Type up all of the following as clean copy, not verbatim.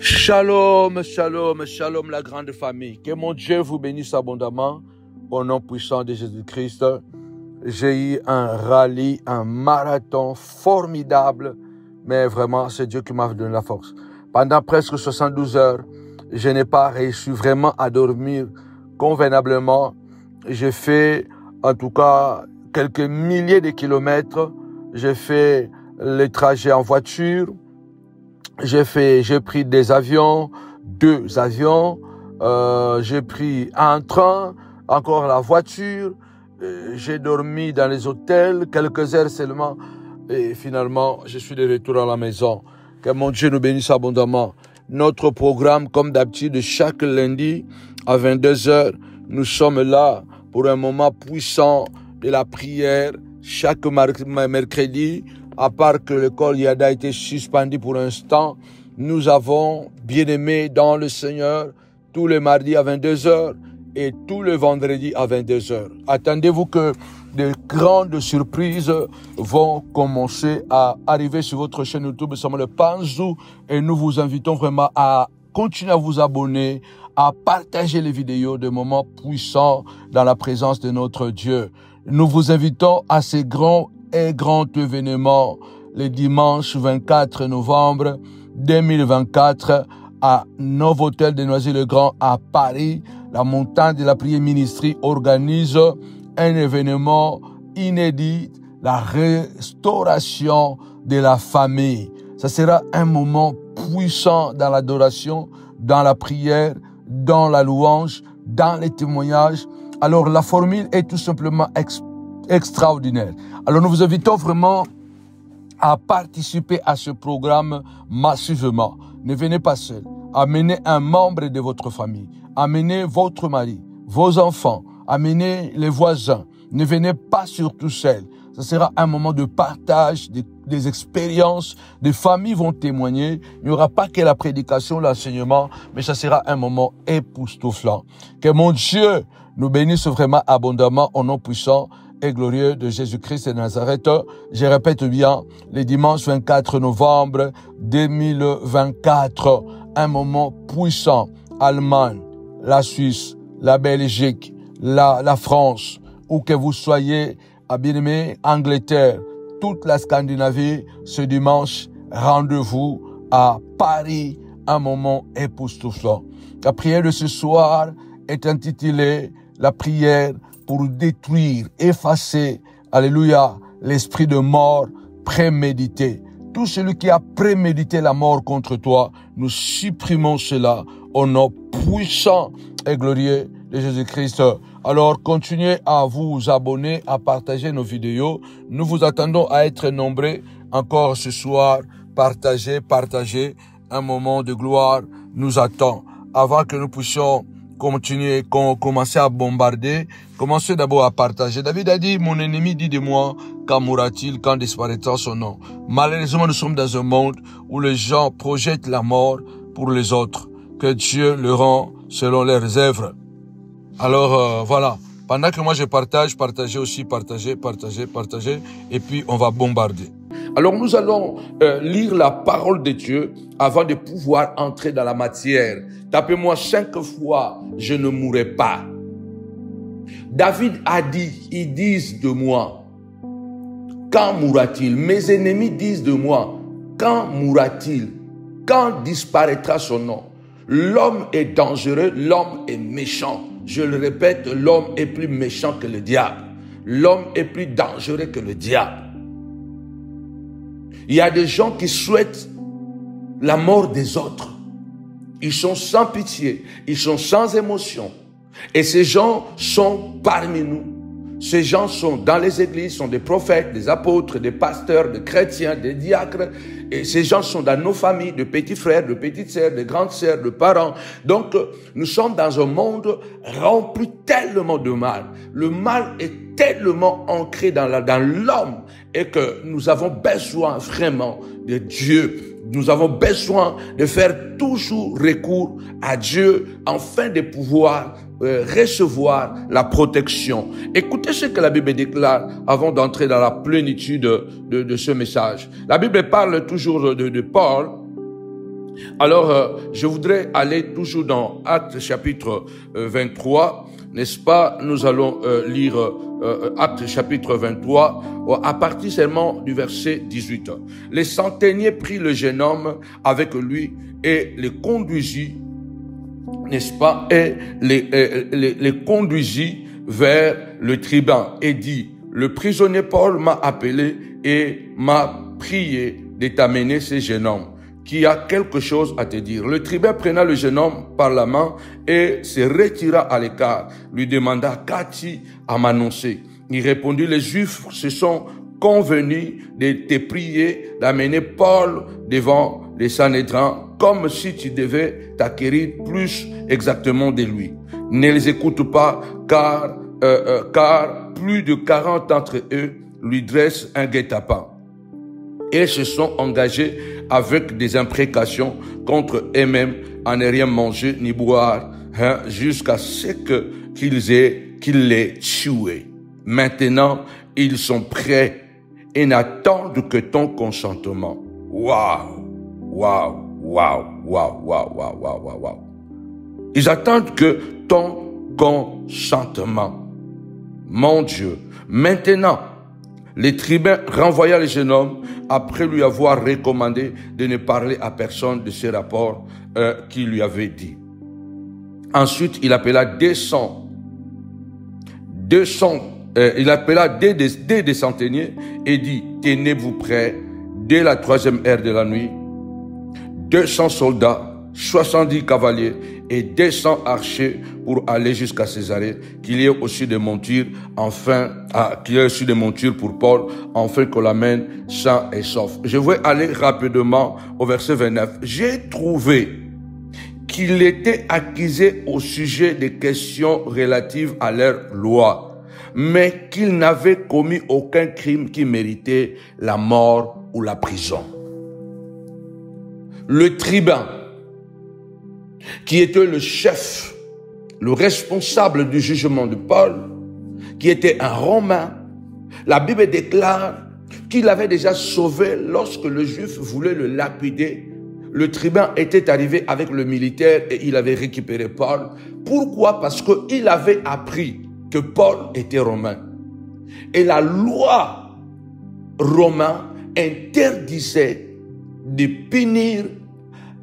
Shalom, shalom, shalom la grande famille. Que mon Dieu vous bénisse abondamment au nom puissant de Jésus-Christ. J'ai eu un rallye, un marathon formidable, mais vraiment c'est Dieu qui m'a donné la force. Pendant presque 72 heures, je n'ai pas réussi vraiment à dormir convenablement. J'ai fait en tout cas quelques milliers de kilomètres. J'ai fait les trajets en voiture. J'ai pris des avions, 2 avions, j'ai pris un train, encore la voiture, j'ai dormi dans les hôtels, quelques heures seulement, et finalement, je suis de retour à la maison. Que mon Dieu nous bénisse abondamment. Notre programme, comme d'habitude, chaque lundi à 22 heures, nous sommes là pour un moment puissant de la prière, chaque mercredi. À part que l'école Yada a été suspendue pour l'instant, nous avons bien aimé dans le Seigneur tous les mardis à 22 heures et tous les vendredis à 22 heures. Attendez-vous que de grandes surprises vont commencer à arriver sur votre chaîne YouTube Samuel Panzou et nous vous invitons vraiment à continuer à vous abonner, à partager les vidéos de moments puissants dans la présence de notre Dieu. Nous vous invitons à ces grand événement le dimanche 24 novembre 2024 à Novotel de Noisy-le-Grand à Paris. La montagne de la prière ministrie organise un événement inédit, la restauration de la famille. Ça sera un moment puissant dans l'adoration, dans la prière, dans la louange, dans les témoignages. Alors la formule est tout simplement extraordinaire. Alors nous vous invitons vraiment à participer à ce programme massivement. Ne venez pas seul. Amenez un membre de votre famille. Amenez votre mari, vos enfants. Amenez les voisins. Ne venez pas surtout seul. Ce sera un moment de partage, des expériences. Des familles vont témoigner. Il n'y aura pas que la prédication, l'enseignement, mais ça sera un moment époustouflant. Que mon Dieu nous bénisse vraiment abondamment au nom puissant et glorieux de Jésus-Christ de Nazareth. Je répète bien, le dimanche 24 novembre 2024, un moment puissant. Allemagne, la Suisse, la Belgique, la France, où que vous soyez, à bien-aimé, Angleterre, toute la Scandinavie, ce dimanche, rendez-vous à Paris, un moment époustouflant. La prière de ce soir est intitulée « La prière pour détruire, effacer, alléluia, l'esprit de mort prémédité. » Tout celui qui a prémédité la mort contre toi, nous supprimons cela au nom puissant et glorieux de Jésus-Christ. Alors, continuez à vous abonner, à partager nos vidéos. Nous vous attendons à être nombreux encore ce soir. Partagez. Un moment de gloire nous attend. Avant que nous puissions commencer à bombarder, commencez d'abord à partager. David a dit, mon ennemi dit de moi, quand mourra-t-il, quand disparaîtra son nom? Malheureusement, nous sommes dans un monde où les gens projettent la mort pour les autres. Que Dieu le rend selon leurs œuvres. Alors, voilà. Pendant que moi je partage, partagez aussi, partagez. Et puis, on va bombarder. Alors, nous allons lire la parole de Dieu avant de pouvoir entrer dans la matière. Tapez-moi 5 fois, je ne mourrai pas. David a dit, ils disent de moi, quand mourra-t-il? Mes ennemis disent de moi, quand mourra-t-il? Quand disparaîtra son nom? L'homme est dangereux, l'homme est méchant. Je le répète, l'homme est plus méchant que le diable. L'homme est plus dangereux que le diable. Il y a des gens qui souhaitent la mort des autres. Ils sont sans pitié, ils sont sans émotion. Et ces gens sont parmi nous. Ces gens sont dans les églises, sont des prophètes, des apôtres, des pasteurs, des chrétiens, des diacres. Et ces gens sont dans nos familles, de petits frères, de petites sœurs, de grandes sœurs, de parents. Donc, nous sommes dans un monde rempli tellement de mal. Le mal est tellement ancré dans l'homme et que nous avons besoin vraiment de Dieu. Nous avons besoin de faire toujours recours à Dieu afin de pouvoir recevoir la protection. Écoutez ce que la Bible déclare avant d'entrer dans la plénitude de ce message. La Bible parle toujours de Paul Alors, je voudrais aller toujours dans Actes chapitre 23, n'est-ce pas? Nous allons lire Actes chapitre 23, à partir seulement du verset 18. Les centeniers prit le jeune homme avec lui et les conduisit, n'est-ce pas? Et les conduisit vers le tribun et dit, le prisonnier Paul m'a appelé et m'a prié de t'amener ce jeune homme qui a quelque chose à te dire. Le tribun prenant le jeune homme par la main et se retira à l'écart, lui demanda, qu'as-tu à m'annoncer? Il répondit, les Juifs se sont convenus de te prier d'amener Paul devant les Sanhédrins, comme si tu devais t'acquérir plus exactement de lui. Ne les écoute pas, car plus de 40 d'entre eux lui dressent un guet-apens. Et se sont engagés avec des imprécations contre eux-mêmes à ne rien manger ni boire, jusqu'à ce qu'ils les tuent. Maintenant, ils sont prêts et n'attendent que ton consentement. Waouh, waouh, waouh, waouh, waouh, waouh, waouh, waouh. Ils attendent que ton consentement. Mon Dieu. Maintenant, les tribuns renvoya le jeune homme après lui avoir recommandé de ne parler à personne de ces rapports qu'il lui avait dit. Ensuite, il appela des centeniers et dit, tenez-vous prêts dès la 3e heure de la nuit, 200 soldats, 70 cavaliers et 200 archers pour aller jusqu'à Césarée, qu'il y ait aussi des montures, pour Paul, afin qu'on l'amène sain et sauf. Je vais aller rapidement au verset 29. J'ai trouvé qu'il était accusé au sujet des questions relatives à leur loi, mais qu'il n'avait commis aucun crime qui méritait la mort ou la prison. Le tribun, qui était le chef, le responsable du jugement de Paul, qui était un Romain, la Bible déclare qu'il avait déjà sauvé lorsque le juif voulait le lapider. Le tribun était arrivé avec le militaire et il avait récupéré Paul. Pourquoi? Parce qu'il avait appris que Paul était romain. Et la loi romaine interdisait de punir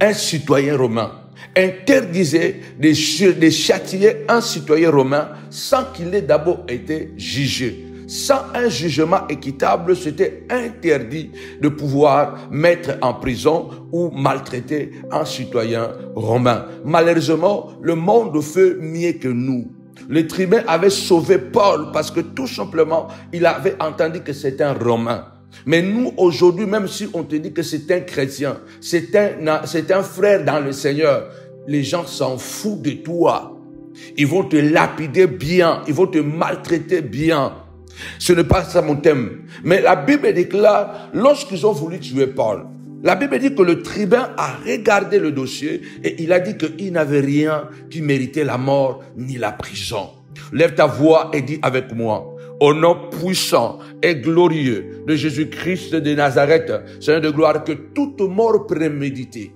un citoyen romain, interdisait de châtier un citoyen romain sans qu'il ait d'abord été jugé. Sans un jugement équitable, c'était interdit de pouvoir mettre en prison ou maltraiter un citoyen romain. Malheureusement, le monde fait mieux que nous. Le tribun avait sauvé Paul parce que tout simplement, il avait entendu que c'était un Romain. Mais nous, aujourd'hui, même si on te dit que c'est un chrétien, c'est un frère dans le Seigneur, les gens s'en foutent de toi. Ils vont te lapider bien, ils vont te maltraiter bien. Ce n'est pas ça mon thème. Mais la Bible déclare, lorsqu'ils ont voulu tuer Paul, la Bible dit que le tribun a regardé le dossier et il a dit qu'il n'avait rien qui méritait la mort ni la prison. Lève ta voix et dis avec moi, au nom puissant et glorieux de Jésus-Christ de Nazareth, Seigneur de gloire, que toute mort préméditée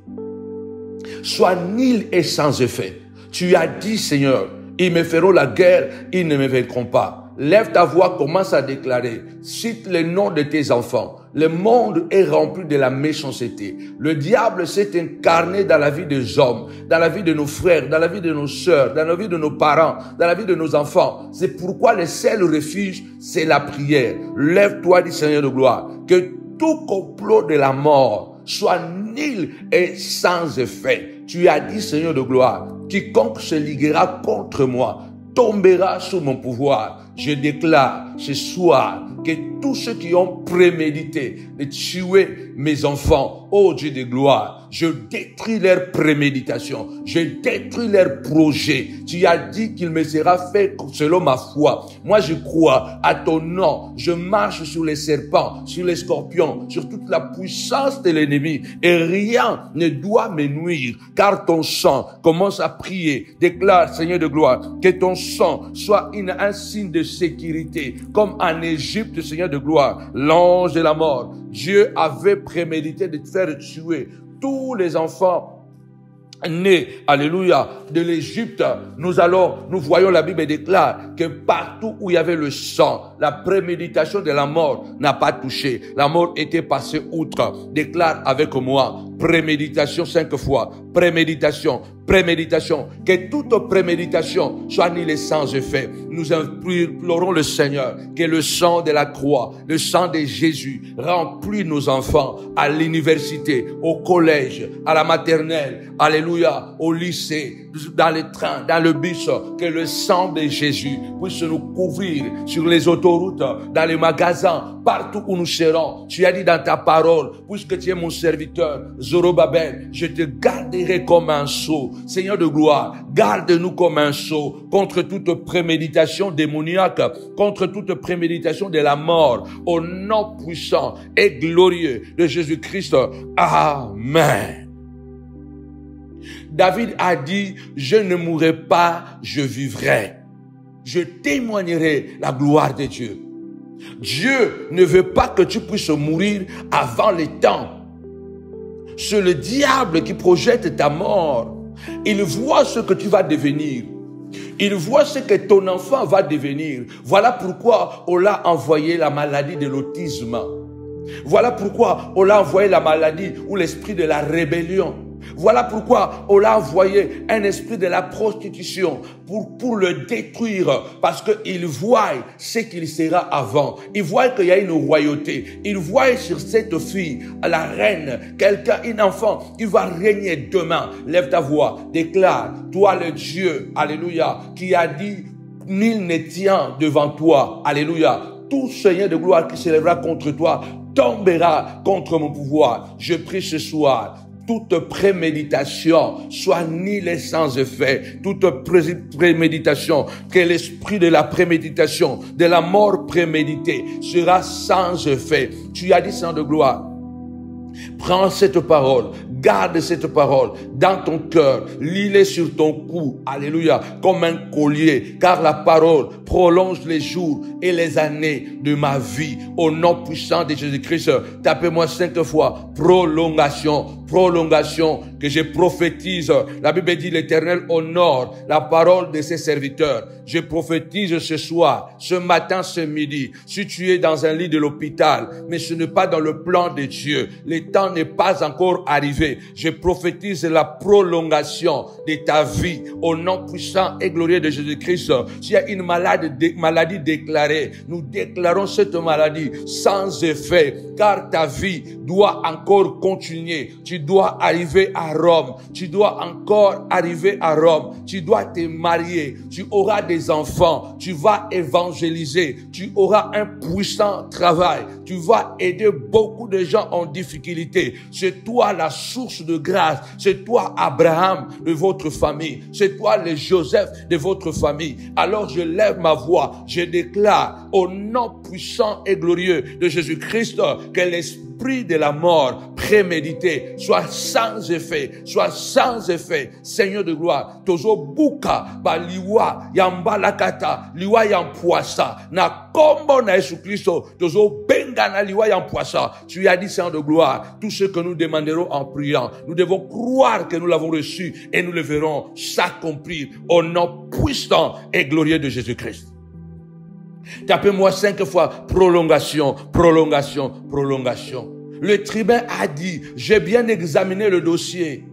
soit nulle et sans effet. Tu as dit, Seigneur, ils me feront la guerre, ils ne me vaincront pas. Lève ta voix, commence à déclarer. Cite les noms de tes enfants. Le monde est rempli de la méchanceté. Le diable s'est incarné dans la vie des hommes, dans la vie de nos frères, dans la vie de nos sœurs, dans la vie de nos parents, dans la vie de nos enfants. C'est pourquoi le seul refuge, c'est la prière. Lève-toi, dit Seigneur de gloire, que tout complot de la mort soit nul et sans effet. Tu as dit, Seigneur de gloire, quiconque se liguera contre moi tombera sous mon pouvoir. Je déclare ce soir que tous ceux qui ont prémédité de tuer mes enfants, ô Dieu de gloire, je détruis leur préméditation, je détruis leur projet. Tu as dit qu'il me sera fait selon ma foi. Moi je crois à ton nom, je marche sur les serpents, sur les scorpions, sur toute la puissance de l'ennemi et rien ne doit me nuire, car ton sang, commence à prier, déclare Seigneur de gloire, que ton sang soit un signe de sécurité, comme en Égypte, Seigneur de gloire, l'ange de la mort, Dieu avait prémédité de te faire tuer tous les enfants nés, alléluia, de l'Égypte, nous voyons la Bible déclare que partout où il y avait le sang, la préméditation de la mort n'a pas touché. La mort était passée outre. Déclare avec moi, préméditation 5 fois, préméditation, préméditation, que toute préméditation soit annulée sans effet. Nous implorons le Seigneur que le sang de la croix, le sang de Jésus remplit nos enfants à l'université, au collège, à la maternelle, alléluia, au lycée, dans les trains, dans le bus, que le sang de Jésus puisse nous couvrir sur les autoroutes, dans les magasins, partout où nous serons. Tu as dit dans ta parole, puisque tu es mon serviteur, Zorobabel, je te garderai comme un sceau. Seigneur de gloire, garde-nous comme un sceau contre toute préméditation démoniaque, contre toute préméditation de la mort, au nom puissant et glorieux de Jésus-Christ. Amen. David a dit, je ne mourrai pas, je vivrai. Je témoignerai la gloire de Dieu. Dieu ne veut pas que tu puisses mourir avant les temps. C'est le diable qui projette ta mort. Il voit ce que tu vas devenir. Il voit ce que ton enfant va devenir. Voilà pourquoi on l'a envoyé la maladie de l'autisme. Voilà pourquoi on l'a envoyé la maladie ou l'esprit de la rébellion. Voilà pourquoi on l'a envoyé un esprit de la prostitution pour le détruire, parce qu'il voit ce qu'il sera avant. Il voit qu'il y a une royauté. Il voit sur cette fille, la reine, quelqu'un, un enfant qui va régner demain. Lève ta voix, déclare, toi le Dieu, alléluia, qui a dit, nul ne tient devant toi, alléluia. Tout Seigneur de gloire qui s'élèvera contre toi tombera contre mon pouvoir. Je prie ce soir, toute préméditation soit annulée sans effet. Toute préméditation, que l'esprit de la préméditation, de la mort préméditée sera sans effet. Tu as dit, Seigneur de gloire, prends cette parole, garde cette parole dans ton cœur, lis-les sur ton cou, alléluia, comme un collier, car la parole prolonge les jours et les années de ma vie. Au nom puissant de Jésus-Christ, tapez-moi 5 fois, prolongation, prolongation, que je prophétise. La Bible dit, l'Éternel honore la parole de ses serviteurs. Je prophétise ce soir, ce matin, ce midi, si tu es dans un lit de l'hôpital, mais ce n'est pas dans le plan de Dieu, le temps n'est pas encore arrivé, je prophétise la prolongation de ta vie au nom puissant et glorieux de Jésus-Christ. S'il y a une maladie déclarée, nous déclarons cette maladie sans effet, car ta vie doit encore continuer. Tu dois arriver à Rome. Tu dois encore arriver à Rome. Tu dois te marier. Tu auras des enfants. Tu vas évangéliser. Tu auras un puissant travail. Tu vas aider beaucoup de gens en difficulté. C'est toi la source de grâce. C'est toi Abraham de votre famille. C'est toi le Joseph de votre famille. Alors je lève ma voix. Je déclare au nom puissant et glorieux de Jésus-Christ que l'esprit de la mort prémédité soit sans effet, soit sans effet. Seigneur de gloire, tozo buka ba liwa yamba lakata liwa yampoisa na kombo na Jésus Christ tozo benga na liwa yampoisa. Tu as dit, Seigneur de gloire, tout ce que nous demanderons en priant, nous devons croire que nous l'avons reçu et nous le verrons s'accomplir au nom puissant et glorieux de Jésus-Christ. Tapez-moi 5 fois prolongation, prolongation, prolongation. Le tribun a dit, j'ai bien examiné le dossier.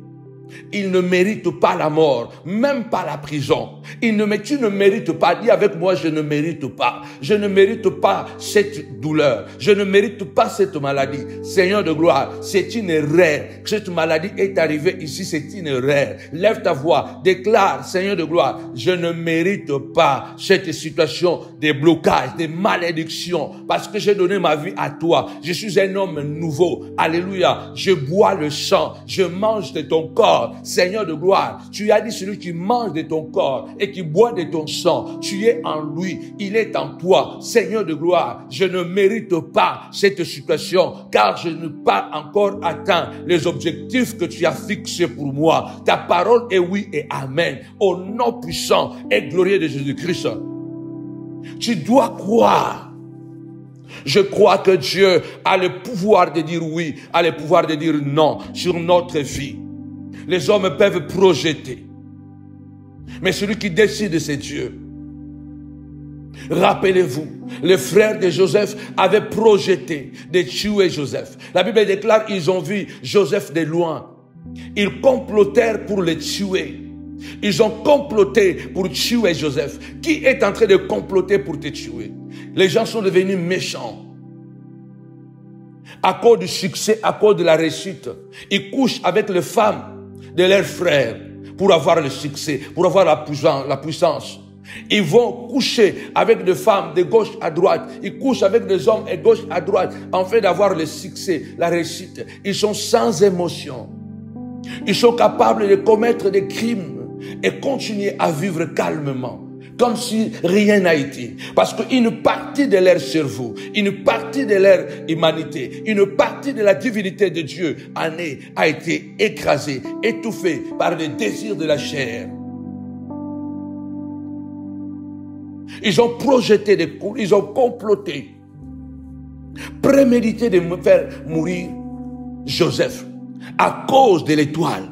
Il ne mérite pas la mort, même pas la prison. Tu ne mérites pas. Dis avec moi, je ne mérite pas. Je ne mérite pas cette douleur. Je ne mérite pas cette maladie. Seigneur de gloire, c'est une erreur. Cette maladie est arrivée ici, c'est une erreur. Lève ta voix, déclare, Seigneur de gloire, je ne mérite pas cette situation de blocage, de malédiction, parce que j'ai donné ma vie à toi. Je suis un homme nouveau. Alléluia. Je bois le sang, je mange de ton corps. Seigneur de gloire, tu as dit celui qui mange de ton corps et qui boit de ton sang, tu es en lui, il est en toi. Seigneur de gloire, je ne mérite pas cette situation car je n'ai pas encore atteint les objectifs que tu as fixés pour moi. Ta parole est oui et amen. Au nom puissant et glorieux de Jésus-Christ, tu dois croire Je crois que Dieu a le pouvoir de dire oui, a le pouvoir de dire non sur notre vie. Les hommes peuvent projeter. Mais celui qui décide, c'est Dieu. Rappelez-vous, les frères de Joseph avaient projeté de tuer Joseph. La Bible déclare qu'ils ont vu Joseph de loin. Ils complotèrent pour le tuer. Ils ont comploté pour tuer Joseph. Qui est en train de comploter pour te tuer? Les gens sont devenus méchants. À cause du succès, à cause de la réussite. Ils couchent avec les femmes de leurs frères pour avoir le succès, pour avoir la puissance. Ils vont coucher avec des femmes de gauche à droite. Ils couchent avec des hommes de gauche à droite en fait d'avoir le succès, la réussite. Ils sont sans émotion. Ils sont capables de commettre des crimes et continuer à vivre calmement, comme si rien n'a été. Parce qu'une partie de leur cerveau, une partie de leur humanité, une partie de la divinité de Dieu a été écrasée, étouffée par les désirs de la chair. Ils ont projeté des coups, ils ont comploté, prémédité de faire mourir Joseph à cause de l'étoile.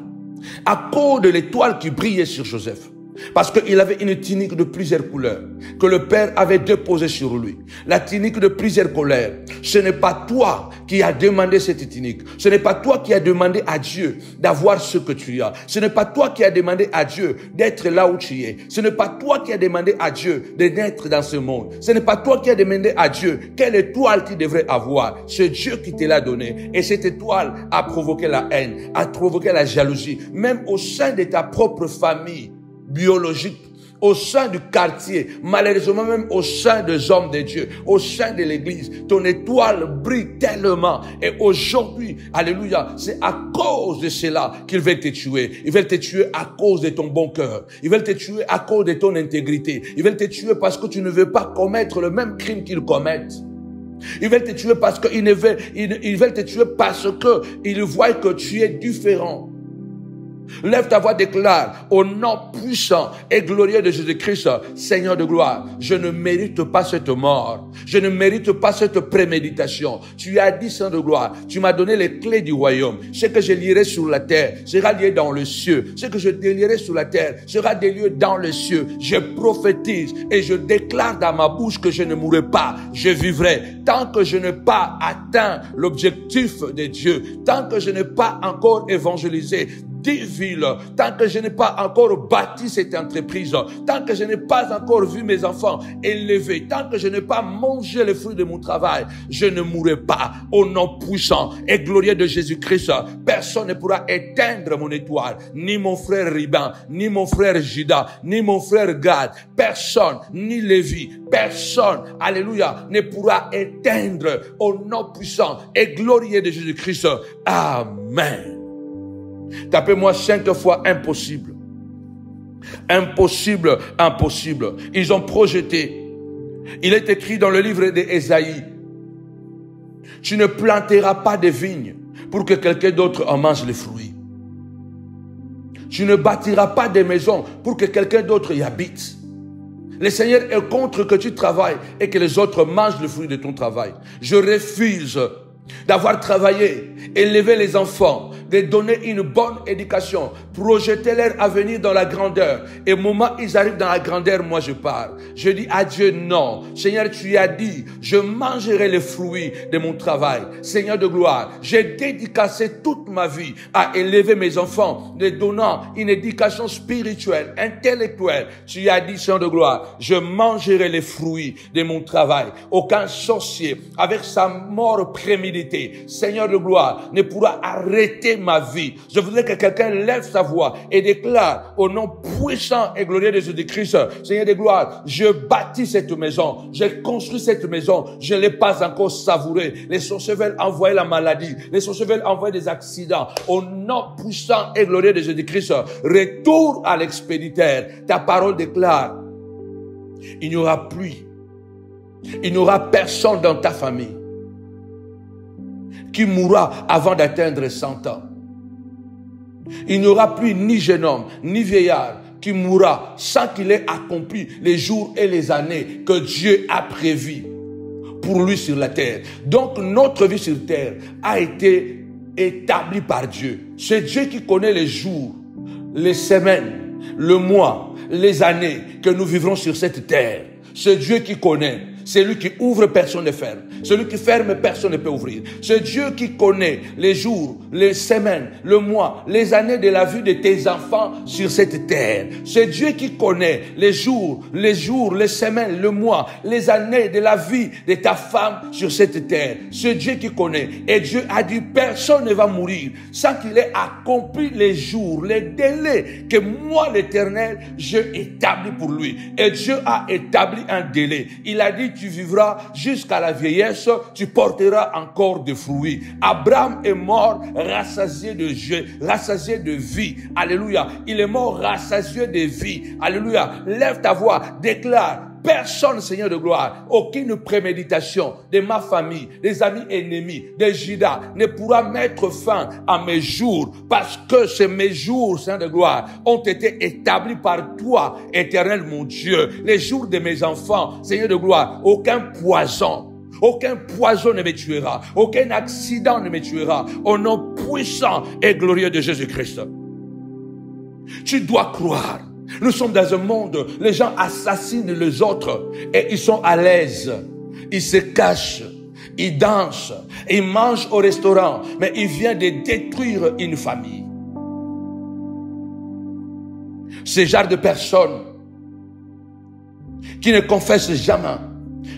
À cause de l'étoile qui brillait sur Joseph. Parce qu'il avait une tunique de plusieurs couleurs que le Père avait déposée sur lui. La tunique de plusieurs couleurs. Ce n'est pas toi qui as demandé cette tunique. Ce n'est pas toi qui as demandé à Dieu d'avoir ce que tu as. Ce n'est pas toi qui as demandé à Dieu d'être là où tu es. Ce n'est pas toi qui as demandé à Dieu de naître dans ce monde. Ce n'est pas toi qui as demandé à Dieu quelle étoile tu devrais avoir. C'est Dieu qui te l'a donné. Et cette étoile a provoqué la haine, a provoqué la jalousie, même au sein de ta propre famille biologique, au sein du quartier, malheureusement même au sein des hommes de Dieu, au sein de l'église. Ton étoile brille tellement. Et aujourd'hui, alléluia, c'est à cause de cela qu'ils veulent te tuer. Ils veulent te tuer à cause de ton bon cœur. Ils veulent te tuer à cause de ton intégrité. Ils veulent te tuer parce que tu ne veux pas commettre le même crime qu'ils commettent. Ils veulent te tuer parce qu'ils veulent te tuer parce que ils voient que tu es différent. Lève ta voix, déclare au nom puissant et glorieux de Jésus-Christ, Seigneur de gloire, je ne mérite pas cette mort. Je ne mérite pas cette préméditation. Tu as dit, Saint de gloire, tu m'as donné les clés du royaume. Ce que je lirai sur la terre sera lié dans le cieux. Ce que je délierai sur la terre sera délié dans le cieux. Je prophétise et je déclare dans ma bouche que je ne mourrai pas. Je vivrai tant que je n'ai pas atteint l'objectif de Dieu. Tant que je n'ai pas encore évangélisé 10 villes, tant que je n'ai pas encore bâti cette entreprise, tant que je n'ai pas encore vu mes enfants élevés, tant que je n'ai pas mangé les fruits de mon travail, je ne mourrai pas. Au nom puissant et glorieux de Jésus-Christ, personne ne pourra éteindre mon étoile, ni mon frère Riban, ni mon frère Judas, ni mon frère Gad, personne, ni Lévi, personne, alléluia, ne pourra éteindre au nom puissant et glorieux de Jésus-Christ. Amen. Tapez-moi 5 fois impossible. Impossible, impossible. Ils ont projeté. Il est écrit dans le livre d'Ésaïe. Tu ne planteras pas de vignes pour que quelqu'un d'autre en mange les fruits. Tu ne bâtiras pas de maisons pour que quelqu'un d'autre y habite. Le Seigneur est contre que tu travailles et que les autres mangent le fruit de ton travail. Je refuse d'avoir travaillé, élevé les enfants, de donner une bonne éducation, projeter leur avenir dans la grandeur. Et au moment où ils arrivent dans la grandeur, moi je pars. Je dis à Dieu non. Seigneur, tu as dit, je mangerai les fruits de mon travail. Seigneur de gloire, j'ai dédicacé toute ma vie à élever mes enfants, de donnant une éducation spirituelle, intellectuelle. Tu as dit, Seigneur de gloire, je mangerai les fruits de mon travail. Aucun sorcier, avec sa mort préméditée, Seigneur de gloire, ne pourra arrêter ma vie. Je voudrais que quelqu'un lève sa voix et déclare au nom puissant et glorieux de Jésus-Christ, Seigneur de gloire, je bâtis cette maison, j'ai construit cette maison, je ne l'ai pas encore savourée. Les sorciers veulent envoyer la maladie, les sorciers veulent envoyer des accidents. Au nom puissant et glorieux de Jésus-Christ, retour à l'expéditeur. Ta parole déclare, il n'y aura pluie, il n'y aura personne dans ta famille qui mourra avant d'atteindre 100 ans. Il n'y aura plus ni jeune homme, ni vieillard qui mourra sans qu'il ait accompli les jours et les années que Dieu a prévus pour lui sur la terre. Donc notre vie sur terre a été établie par Dieu. C'est Dieu qui connaît les jours, les semaines, le mois, les années que nous vivrons sur cette terre. C'est Dieu qui connaît. C'est lui qui ouvre, personne ne ferme. Celui qui ferme, personne ne peut ouvrir. C'est Dieu qui connaît les jours, les semaines, le mois, les années de la vie de tes enfants sur cette terre. C'est Dieu qui connaît les jours, les semaines, le mois, les années de la vie de ta femme sur cette terre. C'est Dieu qui connaît. Et Dieu a dit, personne ne va mourir sans qu'il ait accompli les jours, les délais que moi, l'Éternel, j'ai établi pour lui. Et Dieu a établi un délai. Il a dit, tu vivras jusqu'à la vieillesse, tu porteras encore des fruits. Abraham est mort rassasié de jeu, rassasié de vie. Alléluia. Il est mort rassasié de vie. Alléluia. Lève ta voix, déclare. Personne, Seigneur de gloire, aucune préméditation de ma famille, des amis ennemis, des Judas ne pourra mettre fin à mes jours, parce que mes jours, Seigneur de gloire, ont été établis par toi, Éternel mon Dieu. Les jours de mes enfants, Seigneur de gloire, aucun poison ne me tuera, aucun accident ne me tuera, au nom puissant et glorieux de Jésus-Christ. Tu dois croire. Nous sommes dans un monde, les gens assassinent les autres et ils sont à l'aise. Ils se cachent, ils dansent, ils mangent au restaurant, mais ils viennent de détruire une famille. Ce genre de personnes qui ne confessent jamais,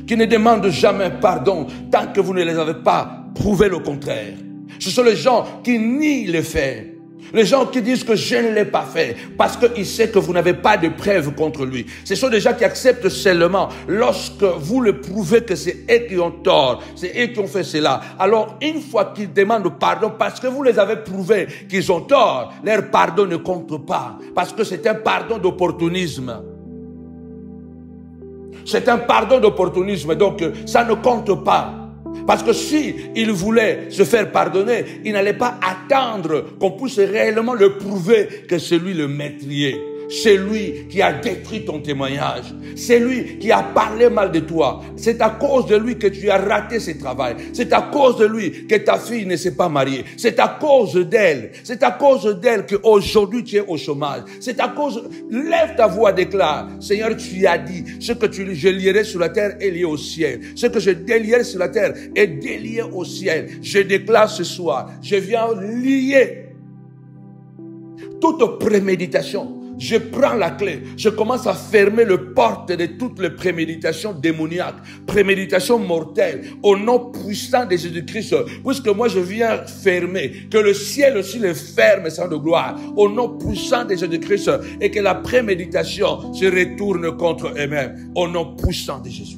qui ne demandent jamais pardon tant que vous ne les avez pas prouvé le contraire. Ce sont les gens qui nient les faits. Les gens qui disent que je ne l'ai pas fait parce qu'ils savent que vous n'avez pas de preuves contre lui. Ce sont des gens qui acceptent seulement lorsque vous le prouvez que c'est eux qui ont tort, c'est eux qui ont fait cela. Alors une fois qu'ils demandent pardon parce que vous les avez prouvé qu'ils ont tort, leur pardon ne compte pas parce que c'est un pardon d'opportunisme. C'est un pardon d'opportunisme, donc ça ne compte pas. Parce que si il voulait se faire pardonner, il n'allait pas attendre qu'on puisse réellement le prouver que c'est lui le meurtrier. C'est lui qui a détruit ton témoignage. C'est lui qui a parlé mal de toi. C'est à cause de lui que tu as raté ce travail. C'est à cause de lui que ta fille ne s'est pas mariée. C'est à cause d'elle. C'est à cause d'elle qu'aujourd'hui tu es au chômage. C'est à cause... Lève ta voix, déclare. Seigneur, tu as dit, ce que je lierai sur la terre est lié au ciel. Ce que je délierai sur la terre est délié au ciel. Je déclare ce soir, je viens lier toute préméditation. Je prends la clé, je commence à fermer les portes de toutes les préméditations démoniaques, préméditations mortelles, au nom puissant de Jésus-Christ, puisque moi je viens fermer, que le ciel aussi les ferme sans de gloire, au nom puissant de Jésus-Christ, et que la préméditation se retourne contre eux-mêmes, au nom puissant de Jésus.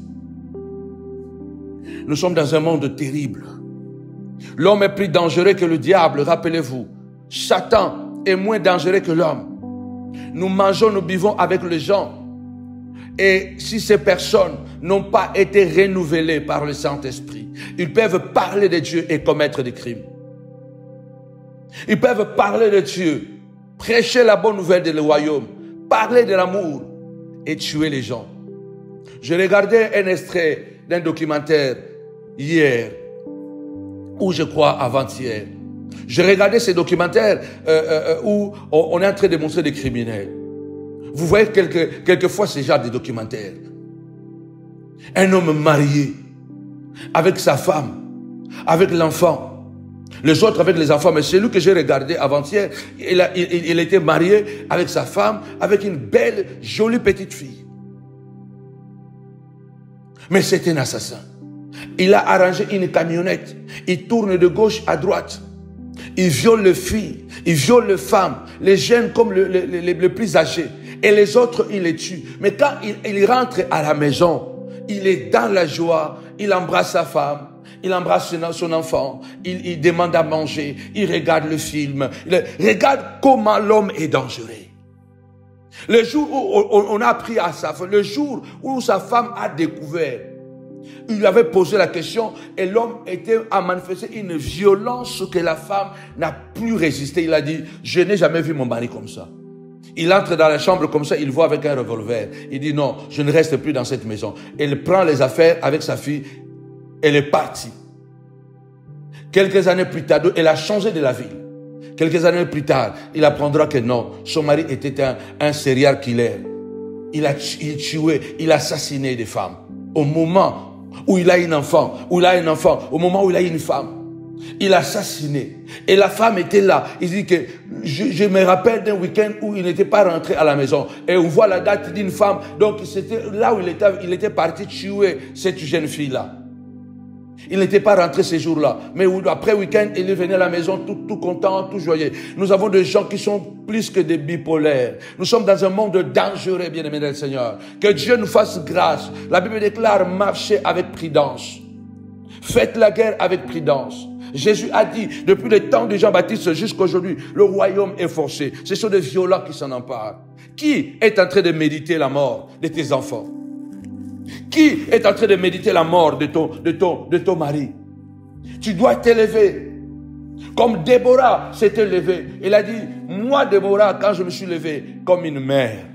Nous sommes dans un monde terrible. L'homme est plus dangereux que le diable, rappelez-vous. Satan est moins dangereux que l'homme. Nous mangeons, nous buvons avec les gens. Et si ces personnes n'ont pas été renouvelées par le Saint-Esprit, ils peuvent parler de Dieu et commettre des crimes. Ils peuvent parler de Dieu, prêcher la bonne nouvelle du royaume, parler de l'amour et tuer les gens. Je regardais un extrait d'un documentaire hier, ou je crois avant-hier. Je regardais ces documentaires où on est en train de montrer des criminels. Vous voyez quelquefois ce genre de documentaires. Un homme marié, avec sa femme, avec l'enfant. Les autres avec les enfants. Mais celui que j'ai regardé avant-hier, il était marié avec sa femme, avec une belle, jolie petite fille. Mais c'est un assassin. Il a arrangé une camionnette. Il tourne de gauche à droite. Il viole les filles, il viole les femmes, les jeunes comme les plus âgés. Et les autres, il les tue. Mais quand il rentre à la maison, il est dans la joie, il embrasse sa femme, il embrasse son enfant, il demande à manger, il regarde le film. Regarde comment l'homme est dangereux. Le jour où on a appris à sa femme, le jour où sa femme a découvert, il lui avait posé la question et l'homme a manifesté une violence que la femme n'a plus résisté. Il a dit, je n'ai jamais vu mon mari comme ça. Il entre dans la chambre comme ça, il voit avec un revolver. Il dit, non, je ne reste plus dans cette maison. Il prend les affaires avec sa fille elle est partie. Quelques années plus tard, elle a changé de la ville. Quelques années plus tard, il apprendra que non, son mari était un serial killer. Il tué, il a assassiné des femmes. Au moment où il a un enfant, au moment où il a une femme, il a assassiné. Et la femme était là. Il dit que je me rappelle d'un week-end où il n'était pas rentré à la maison. Et on voit la date d'une femme. Donc c'était là où il était parti tuer cette jeune fille-là. Il n'était pas rentré ces jours-là. Mais après week-end, il est venu à la maison tout content, tout joyeux. Nous avons des gens qui sont plus que des bipolaires. Nous sommes dans un monde dangereux, bien-aimés du Seigneur. Que Dieu nous fasse grâce. La Bible déclare, marchez avec prudence. Faites la guerre avec prudence. Jésus a dit, depuis le temps de Jean-Baptiste jusqu'à aujourd'hui, le royaume est forcé. Ce sont des violents qui s'en emparent. Qui est en train de méditer la mort de tes enfants? Qui est en train de méditer la mort de ton mari? Tu dois t'élever. Comme Déborah s'était levée. Elle a dit, moi Déborah, quand je me suis levé comme une mère.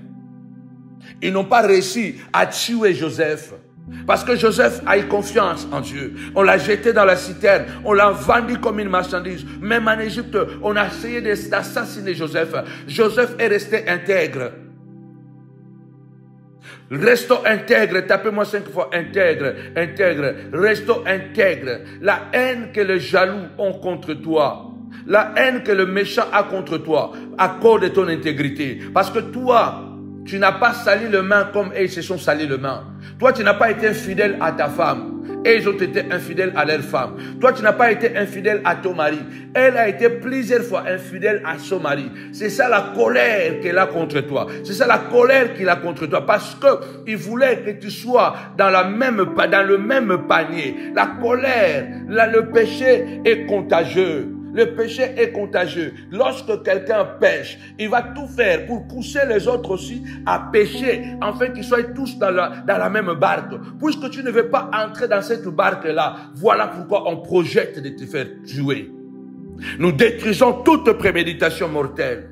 Ils n'ont pas réussi à tuer Joseph. Parce que Joseph a eu confiance en Dieu. On l'a jeté dans la citerne. On l'a vendu comme une marchandise. Même en Égypte, on a essayé d'assassiner Joseph. Joseph est resté intègre. Restons intègres. Tapez-moi 5 fois intègre, intègre. Restons intègres. La haine que les jaloux ont contre toi, la haine que le méchant a contre toi, accorde ton intégrité. Parce que toi, tu n'as pas sali les mains comme ils se sont salis les mains. Toi, tu n'as pas été infidèle à ta femme. Et ils ont été infidèles à leur femme. Toi, tu n'as pas été infidèle à ton mari. Elle a été plusieurs fois infidèle à son mari. C'est ça la colère qu'elle a contre toi. C'est ça la colère qu'il a contre toi. Parce qu'il voulait que tu sois dans le même panier. La colère, le péché est contagieux. Le péché est contagieux. Lorsque quelqu'un pêche, il va tout faire pour pousser les autres aussi à pécher, afin qu'ils soient tous dans la même barque. Puisque tu ne veux pas entrer dans cette barque-là, voilà pourquoi on projette de te faire tuer. Nous détruisons toute préméditation mortelle.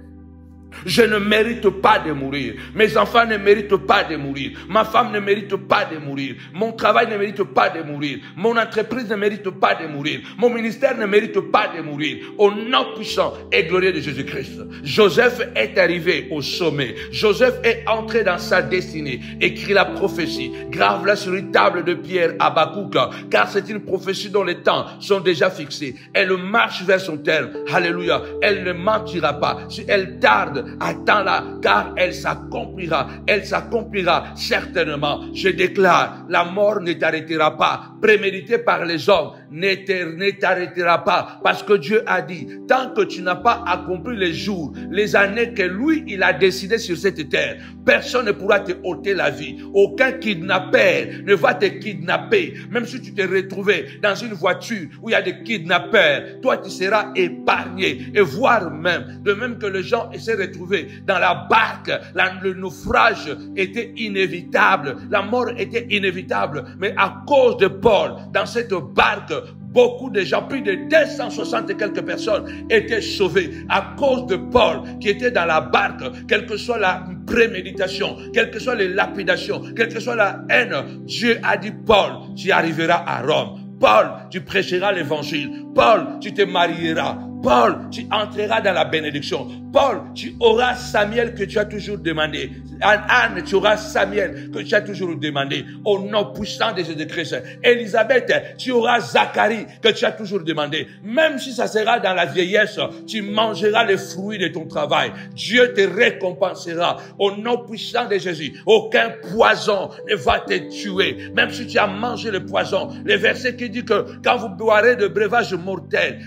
Je ne mérite pas de mourir. Mes enfants ne méritent pas de mourir. Ma femme ne mérite pas de mourir. Mon travail ne mérite pas de mourir. Mon entreprise ne mérite pas de mourir. Mon ministère ne mérite pas de mourir. Au nom puissant et glorieux de Jésus-Christ. Joseph est arrivé au sommet. Joseph est entré dans sa destinée. Écrit la prophétie. Grave-la sur une table de pierre à Habakkuk. Car c'est une prophétie dont les temps sont déjà fixés. Elle marche vers son terme. Alléluia. Elle ne mentira pas. Si elle tarde, attends-la, car elle s'accomplira certainement. Je déclare, la mort ne t'arrêtera pas, prémédité par les hommes, ne t'arrêtera pas, parce que Dieu a dit, tant que tu n'as pas accompli les jours, les années que lui, il a décidé sur cette terre, personne ne pourra te ôter la vie. Aucun kidnappeur ne va te kidnapper. Même si tu t'es retrouvé dans une voiture où il y a des kidnappeurs, toi tu seras épargné. Et voire même, de même que les gens s'est retrouvés dans la barque, le naufrage était inévitable, la mort était inévitable, mais à cause de Paul, dans cette barque, beaucoup de gens, plus de 260 et quelques personnes étaient sauvées à cause de Paul qui était dans la barque, quelle que soit la préméditation, quelle que soit les lapidations, quelle que soit la haine. Dieu a dit, Paul, tu arriveras à Rome. Paul, tu prêcheras l'évangile. Paul, tu te marieras. Paul, tu entreras dans la bénédiction. Paul, tu auras Samuel que tu as toujours demandé. Anne, tu auras Samuel que tu as toujours demandé. Au nom puissant de Jésus-Christ. Élisabeth, tu auras Zacharie que tu as toujours demandé. Même si ça sera dans la vieillesse, tu mangeras les fruits de ton travail. Dieu te récompensera. Au nom puissant de Jésus, aucun poison ne va te tuer. Même si tu as mangé le poison. Le verset qui dit que quand vous boirez de breuvage mortel,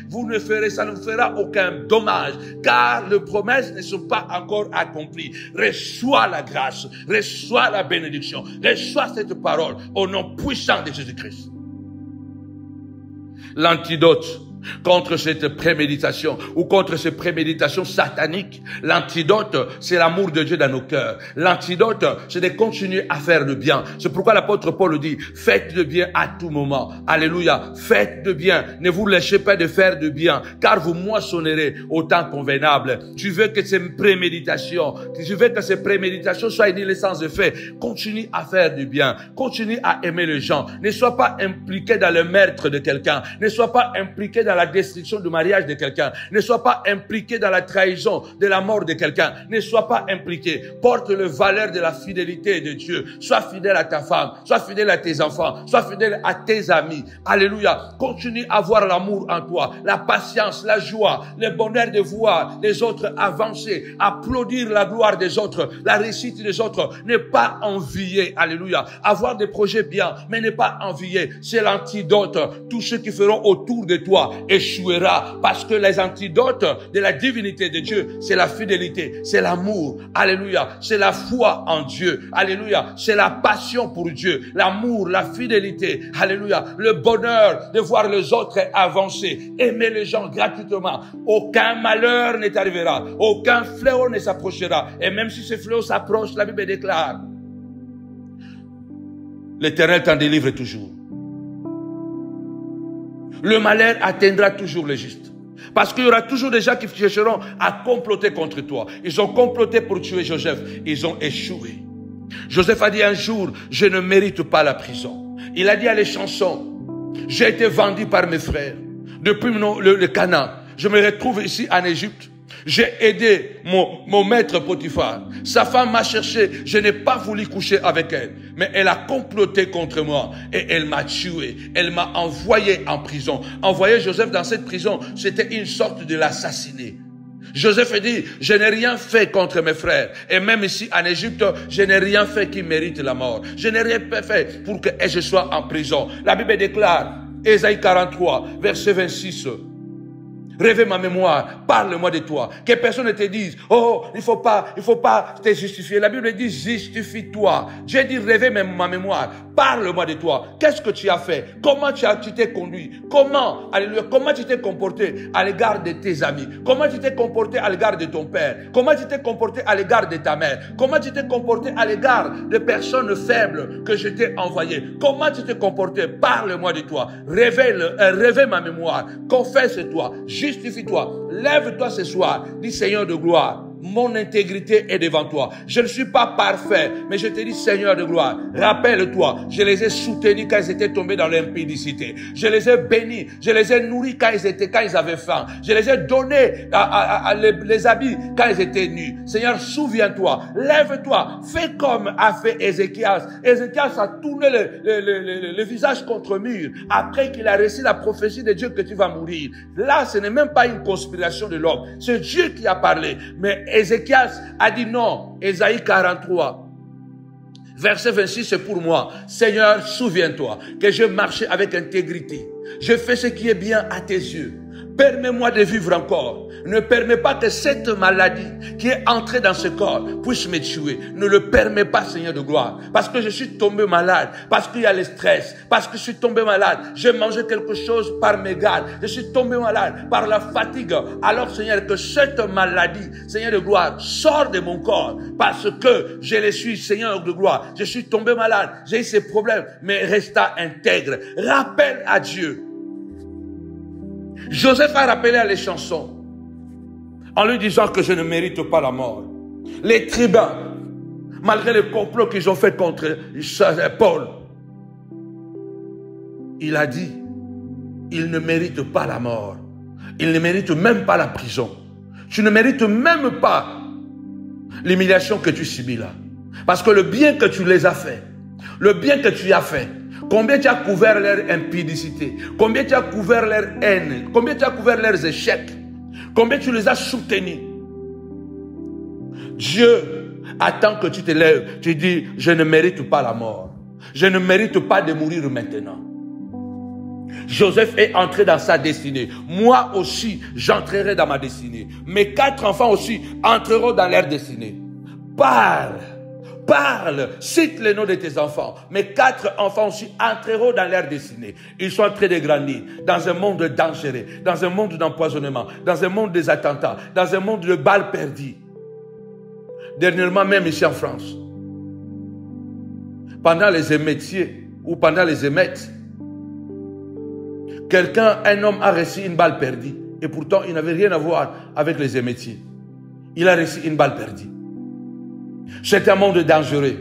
ça ne vous fera aucun dommage, car les promesses ne sont pas encore accomplies. Reçois la grâce, reçois la bénédiction, reçois cette parole au nom puissant de Jésus-Christ. L'antidote contre cette préméditation ou contre ces préméditations sataniques. L'antidote, c'est l'amour de Dieu dans nos cœurs. L'antidote, c'est de continuer à faire le bien. C'est pourquoi l'apôtre Paul dit, faites le bien à tout moment. Alléluia. Faites le bien. Ne vous lâchez pas de faire de bien, car vous moissonnerez au temps convenable. Tu veux que ces préméditations, soient une naissance de fait. Continue à faire du bien. Continue à aimer les gens. Ne sois pas impliqué dans le meurtre de quelqu'un. Ne sois pas impliqué dans la destruction du mariage de quelqu'un. Ne sois pas impliqué dans la trahison de la mort de quelqu'un. Ne sois pas impliqué. Porte le valeur de la fidélité de Dieu. Sois fidèle à ta femme. Sois fidèle à tes enfants. Sois fidèle à tes amis. Alléluia. Continue à avoir l'amour en toi, la patience, la joie, le bonheur de voir les autres avancer, applaudir la gloire des autres, la réussite des autres. Ne pas envier. Alléluia. Avoir des projets bien, mais ne pas envier. C'est l'antidote. Tous ceux qui feront autour de toi échouera, parce que les antidotes de la divinité de Dieu, c'est la fidélité, c'est l'amour, alléluia, c'est la foi en Dieu, alléluia, c'est la passion pour Dieu, l'amour, la fidélité, alléluia, le bonheur de voir les autres avancer, aimer les gens gratuitement. Aucun malheur ne t'arrivera, aucun fléau ne s'approchera, et même si ce fléau s'approche, la Bible déclare, l'Éternel t'en délivre toujours. Le malheur atteindra toujours les justes. Parce qu'il y aura toujours des gens qui chercheront à comploter contre toi. Ils ont comploté pour tuer Joseph. Ils ont échoué. Joseph a dit un jour, je ne mérite pas la prison. Il a dit à les chansons, j'ai été vendu par mes frères. Depuis le Canaan, je me retrouve ici en Égypte. J'ai aidé mon maître Potiphar. Sa femme m'a cherché. Je n'ai pas voulu coucher avec elle. Mais elle a comploté contre moi. Et elle m'a tué. Elle m'a envoyé en prison. Envoyer Joseph dans cette prison, c'était une sorte de l'assassiner. Joseph a dit, je n'ai rien fait contre mes frères. Et même ici en Égypte, je n'ai rien fait qui mérite la mort. Je n'ai rien fait pour que je sois en prison. La Bible déclare, Ésaïe 43, verset 26. Réveille ma mémoire, parle-moi de toi. Que personne ne te dise, oh, il faut pas te justifier. La Bible dit, justifie-toi. Dieu dit, réveille ma mémoire, parle-moi de toi. Qu'est-ce que tu as fait? Comment tu t'es conduit? Comment tu t'es comporté à l'égard de tes amis? Comment tu t'es comporté à l'égard de ton père? Comment tu t'es comporté à l'égard de ta mère? Comment tu t'es comporté à l'égard des personnes faibles que je t'ai envoyées? Comment tu t'es comporté? Parle-moi de toi. Réveille ma mémoire. Confesse-toi. Justifie-toi, lève-toi ce soir, dis Seigneur de gloire, mon intégrité est devant toi. Je ne suis pas parfait, mais je te dis Seigneur de gloire, rappelle-toi, je les ai soutenus quand ils étaient tombés dans l'impudicité. Je les ai bénis, je les ai nourris quand ils avaient faim. Je les ai donnés les habits quand ils étaient nus. Seigneur, souviens-toi, lève-toi, fais comme a fait Ézéchias. Ézéchias a tourné le visage contre le mur après qu'il a reçu la prophétie de Dieu que tu vas mourir. Là, ce n'est même pas une conspiration de l'homme. C'est Dieu qui a parlé. Mais Ézéchias a dit non. Ésaïe 43. Verset 26, c'est pour moi. Seigneur, souviens-toi que je marchais avec intégrité. Je fais ce qui est bien à tes yeux. Permets-moi de vivre encore. Ne permets pas que cette maladie qui est entrée dans ce corps puisse me tuer. Ne le permets pas, Seigneur de gloire. Parce que je suis tombé malade. Parce qu'il y a le stress. Parce que je suis tombé malade. J'ai mangé quelque chose par mégarde. Je suis tombé malade par la fatigue. Alors, Seigneur, que cette maladie, Seigneur de gloire, sort de mon corps. Parce que je le suis, Seigneur de gloire. Je suis tombé malade. J'ai eu ces problèmes. Mais resta intègre. Rappelle à Dieu. Joseph a rappelé à les chansons en lui disant que je ne mérite pas la mort. Les tribuns, malgré le complot qu'ils ont fait contre Paul, il a dit, il ne mérite pas la mort. Il ne mérite même pas la prison. Tu ne mérites même pas l'humiliation que tu subis là. Parce que le bien que tu les as fait, le bien que tu as fait, combien tu as couvert leur impudicité, combien tu as couvert leur haine, combien tu as couvert leurs échecs, combien tu les as soutenus. Dieu attend que tu te lèves, tu dis, je ne mérite pas la mort. Je ne mérite pas de mourir maintenant. Joseph est entré dans sa destinée. Moi aussi, j'entrerai dans ma destinée. Mes 4 enfants aussi entreront dans leur destinée. Par parle, cite les noms de tes enfants. Mes 4 enfants aussi entreront dans leur destinée. Ils sont en train de grandir dans un monde dangereux, dans un monde d'empoisonnement, dans un monde des attentats, dans un monde de balles perdues. Dernièrement, même ici en France, pendant les émeutiers ou pendant les émeutes, un homme a reçu une balle perdue. Et pourtant, il n'avait rien à voir avec les émeutiers. Il a reçu une balle perdue. C'est un monde dangereux.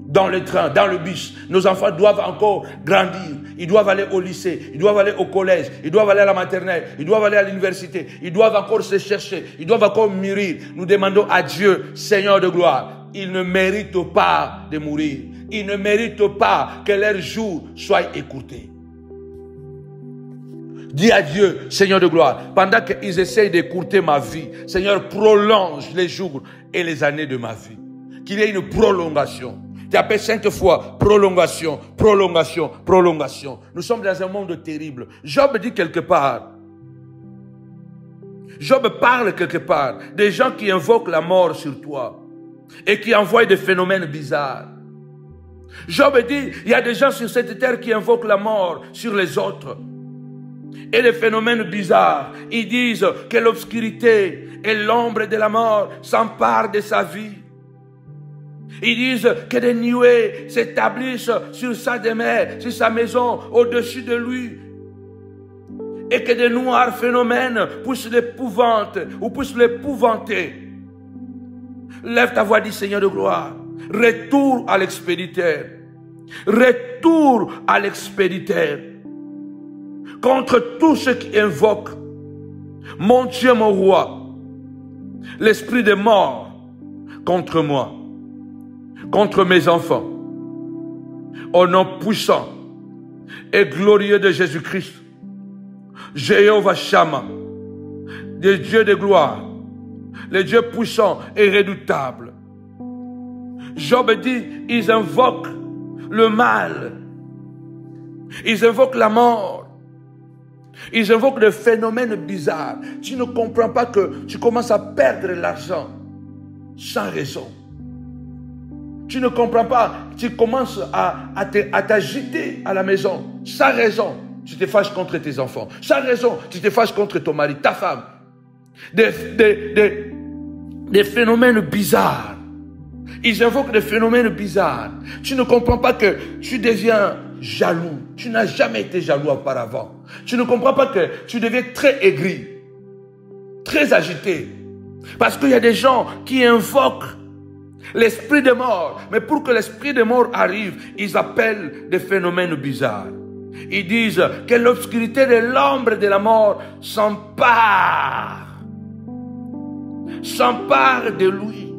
Dans le train, dans le bus, nos enfants doivent encore grandir. Ils doivent aller au lycée, ils doivent aller au collège, ils doivent aller à la maternelle, ils doivent aller à l'université, ils doivent encore se chercher, ils doivent encore mûrir. Nous demandons à Dieu, Seigneur de gloire, ils ne méritent pas de mourir. Ils ne méritent pas que leurs jours soient écourtés. Dis à Dieu, Seigneur de gloire, pendant qu'ils essayent d'écourter ma vie, Seigneur, prolonge les jours et les années de ma vie. Qu'il y ait une prolongation. Tu appelles 5 fois prolongation, prolongation, prolongation. Nous sommes dans un monde terrible. Job dit quelque part, Job parle quelque part des gens qui invoquent la mort sur toi et qui envoient des phénomènes bizarres. Job dit, il y a des gens sur cette terre qui invoquent la mort sur les autres. Et des phénomènes bizarres. Ils disent que l'obscurité et l'ombre de la mort s'emparent de sa vie. Ils disent que des nuées s'établissent sur sa demeure, sur sa maison, au-dessus de lui. Et que des noirs phénomènes puissent l'épouvanter ou puissent l'épouvanter. Lève ta voix, dis Seigneur de gloire. Retour à l'expéditeur. Retour à l'expéditeur. Contre tous ceux qui invoquent, mon Dieu, mon roi, l'esprit de mort contre moi, contre mes enfants, au nom puissant et glorieux de Jésus-Christ, Jéhovah Shammah, le Dieu de gloire, le Dieu puissant et redoutable. Job dit, ils invoquent le mal, ils invoquent la mort. Ils invoquent des phénomènes bizarres. Tu ne comprends pas que tu commences à perdre l'argent sans raison. Tu ne comprends pas, tu commences à t'agiter à la maison sans raison. Tu te fâches contre tes enfants. Sans raison, tu te fâches contre ton mari, ta femme. Des phénomènes bizarres. Ils invoquent des phénomènes bizarres. Tu ne comprends pas que tu deviens jaloux. Tu n'as jamais été jaloux auparavant. Tu ne comprends pas que tu deviens très aigri, très agité. Parce qu'il y a des gens qui invoquent l'esprit de mort. Mais pour que l'esprit de mort arrive, ils appellent des phénomènes bizarres. Ils disent que l'obscurité de l'ombre de la mort s'empare de lui.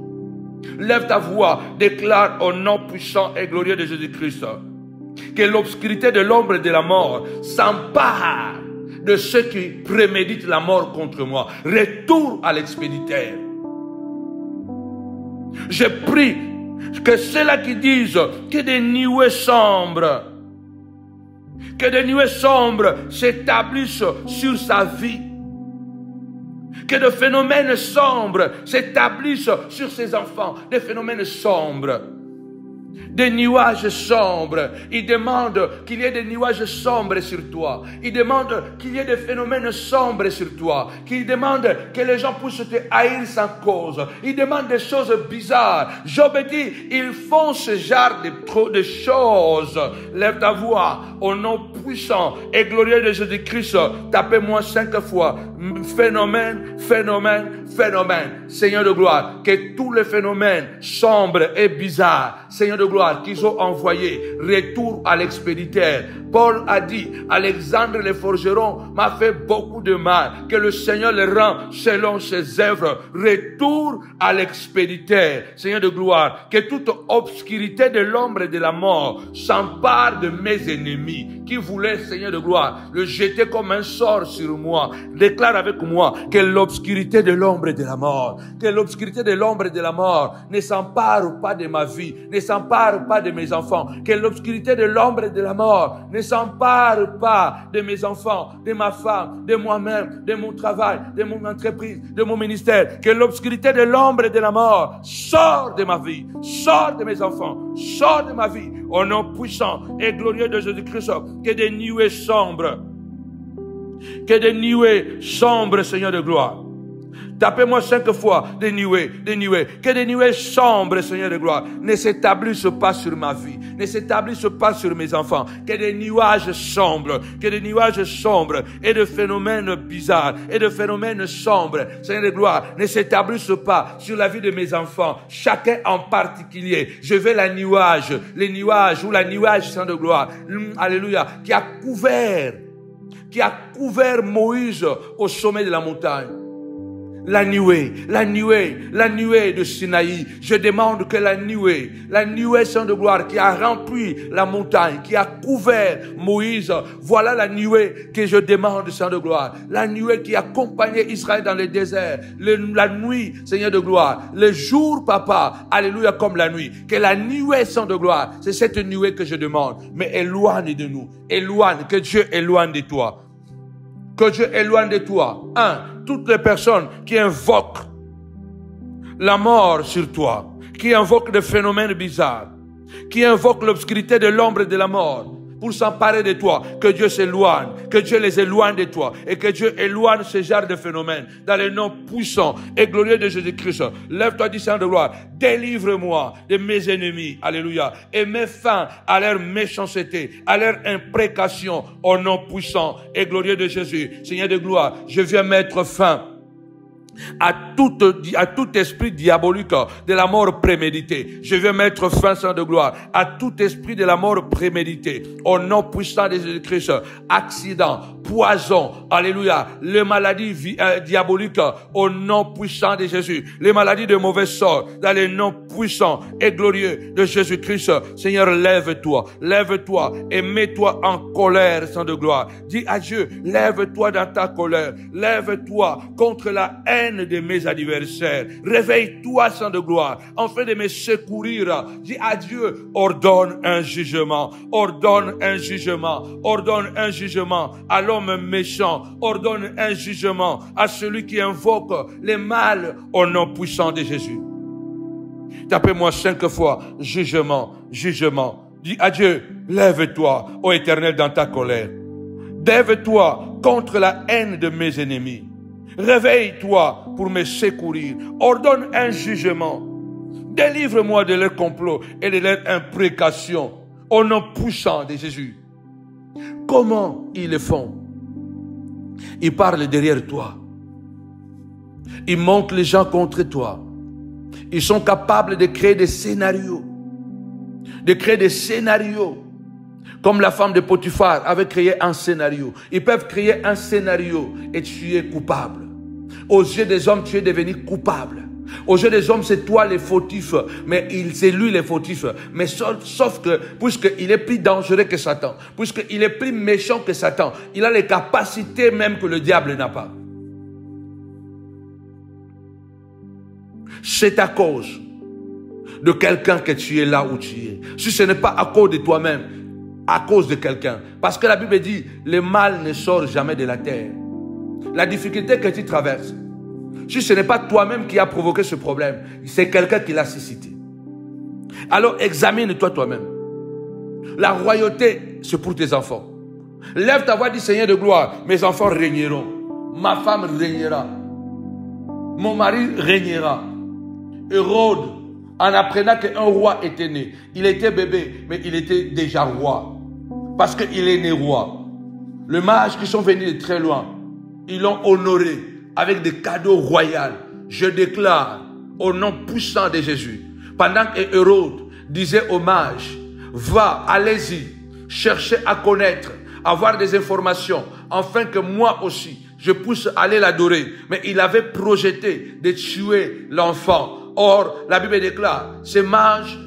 Lève ta voix, déclare au nom puissant et glorieux de Jésus-Christ que l'obscurité de l'ombre de la mort s'empare de ceux qui préméditent la mort contre moi. Retour à l'expéditeur. Je prie que ceux-là qui disent que des nuées sombres s'établissent sur sa vie, que des phénomènes sombres s'établissent sur ses enfants, des phénomènes sombres, des nuages sombres. Il demande qu'il y ait des nuages sombres sur toi. Il demande qu'il y ait des phénomènes sombres sur toi. Il demande que les gens puissent te haïr sans cause. Il demande des choses bizarres. Job dit, ils font ce genre de choses. Lève ta voix au nom puissant et glorieux de Jésus-Christ. Tapez-moi 5 fois. Phénomène, phénomène, phénomène. Seigneur de gloire, que tous les phénomènes sombres et bizarres, Seigneur de gloire, qu'ils ont envoyé, retour à l'expéditeur. Paul a dit, Alexandre le forgeron m'a fait beaucoup de mal, que le Seigneur le rend selon ses œuvres. Retour à l'expéditeur. Seigneur de gloire, que toute obscurité de l'ombre et de la mort s'empare de mes ennemis, qui voulaient, Seigneur de gloire, le jeter comme un sort sur moi. Déclare avec moi que l'obscurité de l'ombre et de la mort, que l'obscurité de l'ombre et de la mort ne s'empare pas de ma vie, ne s'empare s'empare pas de mes enfants. Que l'obscurité de l'ombre et de la mort ne s'empare pas de mes enfants, de ma femme, de moi-même, de mon travail, de mon entreprise, de mon ministère. Que l'obscurité de l'ombre et de la mort sort de ma vie, sort de mes enfants, sort de ma vie. Au nom puissant et glorieux de Jésus-Christ, que des nuées sombres, Seigneur de gloire. Tapez-moi 5 fois des nuées. Que des nuées sombres, Seigneur de gloire, ne s'établissent pas sur ma vie, ne s'établissent pas sur mes enfants. Que des nuages sombres et de phénomènes bizarres et de phénomènes sombres, Seigneur de gloire, ne s'établissent pas sur la vie de mes enfants. Chacun en particulier. Je veux les nuages, Seigneur de gloire. Alléluia. Qui a couvert Moïse au sommet de la montagne. La nuée de Sinaï. Je demande que la nuée, Saint de gloire, qui a rempli la montagne, qui a couvert Moïse, voilà la nuée que je demande, Saint de gloire. La nuée qui accompagnait Israël dans le désert. La nuit, Seigneur de gloire. Le jour, papa, alléluia, comme la nuit. Que la nuée, Saint de gloire, c'est cette nuée que je demande. Mais éloigne de nous. Que Dieu éloigne de toi. Que Dieu éloigne de toi. Toutes les personnes qui invoquent la mort sur toi, qui invoquent des phénomènes bizarres, qui invoquent l'obscurité de l'ombre et de la mort pour s'emparer de toi, que Dieu s'éloigne, que Dieu les éloigne de toi et que Dieu éloigne ce genre de phénomènes dans le nom puissant et glorieux de Jésus-Christ. Lève-toi, dis Saint de gloire, délivre-moi de mes ennemis, alléluia, et mets fin à leur méchanceté, à leur imprécation au nom puissant et glorieux de Jésus. Seigneur de gloire, je viens mettre fin à tout esprit diabolique de la mort préméditée. Je vais mettre fin, Saint de gloire, à tout esprit de la mort préméditée. Au nom puissant de Jésus-Christ, accident, poison, alléluia, les maladies diaboliques, au nom puissant de Jésus, les maladies de mauvais sort, dans le nom puissant et glorieux de Jésus-Christ. Seigneur, lève-toi et mets-toi en colère, Saint de gloire. Dis à Dieu, lève-toi dans ta colère, lève-toi contre la haine de mes adversaires. Réveille-toi, Saint de gloire, afin de me secourir. Dis à Dieu, ordonne un jugement à l'homme méchant, ordonne un jugement à celui qui invoque le mal au nom puissant de Jésus. Tapez-moi 5 fois, jugement. Dis à Dieu, lève-toi, ô Éternel, dans ta colère. Lève-toi contre la haine de mes ennemis. Réveille-toi pour me secourir. Ordonne un jugement. Délivre-moi de leurs complots et de leurs imprécations. Au nom puissant de Jésus. Comment ils le font? Ils parlent derrière toi. Ils montent les gens contre toi. Ils sont capables de créer des scénarios. Comme la femme de Potiphar avait créé un scénario. Ils peuvent créer un scénario et tu es coupable. Aux yeux des hommes, tu es devenu coupable. Aux yeux des hommes, c'est toi le fautif, mais c'est lui le fautif. Mais sauf que, puisqu'il est plus dangereux que Satan, puisqu'il est plus méchant que Satan, il a les capacités même que le diable n'a pas. C'est à cause de quelqu'un que tu es là où tu es. Si ce n'est pas à cause de toi-même, à cause de quelqu'un. Parce que la Bible dit, le mal ne sort jamais de la terre. La difficulté que tu traverses, si ce n'est pas toi-même qui a provoqué ce problème, c'est quelqu'un qui l'a suscité. Alors examine-toi toi-même. La royauté, c'est pour tes enfants. Lève ta voix, dis Seigneur de gloire, mes enfants régneront. Ma femme régnera. Mon mari régnera. Hérode, en apprenant qu'un roi était né, il était bébé, mais il était déjà roi. Parce qu'il est né roi. Les mages qui sont venus de très loin, ils l'ont honoré avec des cadeaux royaux. Je déclare au nom puissant de Jésus, pendant que Hérode disait aux mages, va, allez-y, cherchez à connaître, avoir des informations, afin que moi aussi, je puisse aller l'adorer. Mais il avait projeté de tuer l'enfant. Or, la Bible déclare, ces mages